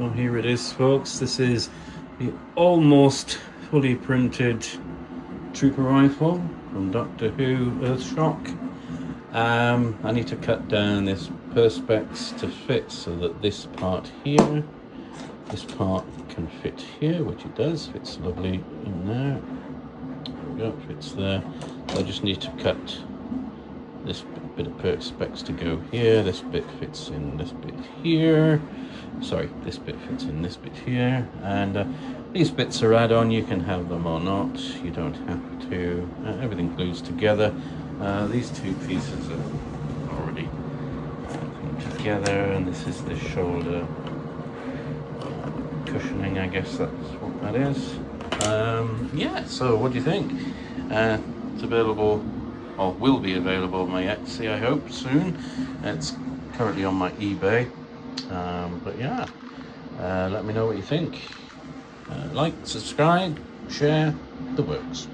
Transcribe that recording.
Well, here it is, folks. This is the almost fully printed Trooper Rifle from Doctor Who Earthshock. I need to cut down this perspex to fit so that this part here, this part can fit here, which it does. Fits lovely in there. There we go, fits there. So I just need to cut this bit of perspex to go here. This bit fits in this bit here. Sorry, this bit fits in this bit here. And these bits are add-on. You can have them or not. You don't have to. Everything glues together. These two pieces are already glued together, and this is the shoulder cushioning. I guess that's what that is. Yeah. So, what do you think? It's available. Or will be available on my Etsy, I hope, soon. It's currently on my eBay. But yeah, let me know what you think. Like, subscribe, share, the works.